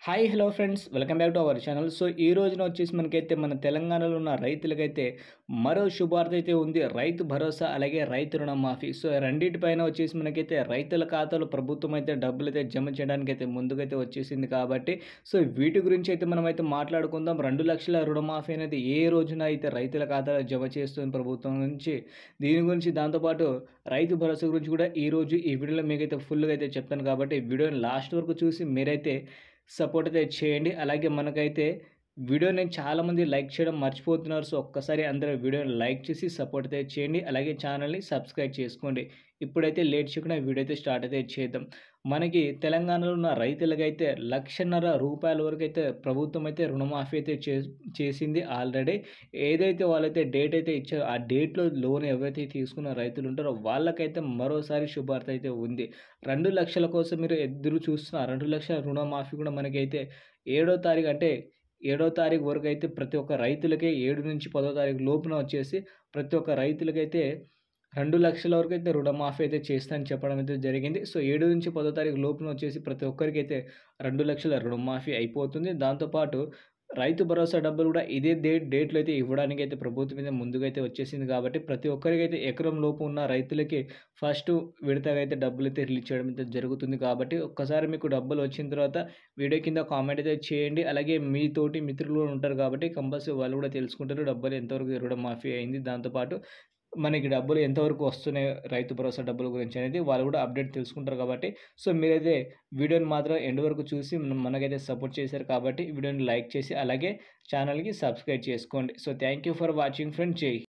Hi hello friends welcome back to our channel. So ఈ రోజున వచ్చేసి మనకైతే మన తెలంగాణలో ఉన్న రైతులకైతే మరో శుభార్త అయితే ఉంది. రైతు భరోసా అలాగే రైతు రుణమాఫీ. సో రెండిటిపైన వచ్చేసి మనకైతే రైతుల ఖాతాలో ప్రభుత్వం అయితే డబ్బులైతే జమ చేయడానికి అయితే ముందుకైతే వచ్చేసింది కాబట్టి సో వీటి గురించి అయితే మనమైతే మాట్లాడుకుందాం. 2,00,000 రుణమాఫీ అనేది ఏ రోజున అయితే రైతుల ఖాతాలో జమ చేస్తుంది ప్రభుత్వం నుంచి, దీని గురించి దాంతోపాటు రైతు భరోసా గురించి కూడా ఈరోజు ఈ వీడియోలో మీకైతే ఫుల్గా అయితే చెప్తాను కాబట్టి వీడియోని లాస్ట్ వరకు చూసి మీరైతే సపోర్ట్ అయితే చేయండి. అలాగే మనకైతే వీడియోని చాలామంది లైక్ చేయడం మర్చిపోతున్నారు. సో ఒక్కసారి అందరూ వీడియోని లైక్ చేసి సపోర్ట్ అయితే చేయండి. అలాగే ఛానల్ని సబ్స్క్రైబ్ చేసుకోండి. ఇప్పుడైతే లేట్ చేయకుండా వీడియో అయితే స్టార్ట్ అయితే చేద్దాం. మనకి తెలంగాణలో ఉన్న రైతులకైతే 1,50,000 రూపాయల వరకు అయితే ప్రభుత్వం అయితే రుణమాఫీ అయితే చేసింది ఆల్రెడీ. ఏదైతే వాళ్ళైతే డేట్ అయితే ఇచ్చారో ఆ డేట్లో లోన్ ఎవరైతే తీసుకున్న రైతులు ఉంటారో వాళ్ళకైతే మరోసారి శుభార్త అయితే ఉంది. 2,00,000 కోసం మీరు ఎదురు చూస్తున్న 2,00,000 రుణమాఫీ కూడా మనకైతే 7వ తారీఖు అంటే 7వ తారీఖు వరకు అయితే ప్రతి ఒక్క రైతులకే 7 నుంచి 10వ తారీఖు లోపున వచ్చేసి ప్రతి ఒక్క రైతులకైతే 2,00,000 వరకు అయితే రుణమాఫీ అయితే చేస్తానని చెప్పడం అయితే జరిగింది. సో 7 నుంచి 10వ తారీఖు లోపున వచ్చేసి ప్రతి ఒక్కరికైతే 2,00,000 రుణమాఫీ అయిపోతుంది. దాంతోపాటు రైతు భరోసా డబ్బులు కూడా ఇదే డేట్‌లో అయితే ఇవ్వడానికి అయితే ప్రభుత్వం అయితే ముందుకైతే వచ్చేసింది కాబట్టి ప్రతి ఒక్కరికైతే ఎకరం లోపు ఉన్న రైతులకి ఫస్ట్ విడతగా అయితే డబ్బులైతే రిలీజ్ చేయడం అయితే జరుగుతుంది. కాబట్టి ఒక్కసారి మీకు డబ్బులు వచ్చిన తర్వాత వీడియో కింద కామెంట్ అయితే చేయండి. అలాగే మీ తోటి మిత్రులు కూడా ఉంటారు కాబట్టి కంపల్సరీ వాళ్ళు కూడా తెలుసుకుంటారు డబ్బులు ఎంతవరకు రుణమాఫీ అయింది. దాంతోపాటు మనకి డబ్బులు ఎంతవరకు వస్తున్నాయి రైతు భరోసా డబ్బుల గురించి అనేది వాళ్ళు కూడా అప్డేట్ తెలుసుకుంటారు కాబట్టి సో మీరైతే వీడియోని మాత్రం ఎండ్ వరకు చూసి మనకైతే సపోర్ట్ చేశారు కాబట్టి వీడియోని లైక్ చేసి అలాగే ఛానల్‌కి సబ్స్క్రైబ్ చేసుకోండి. So thank you for watching friends. జై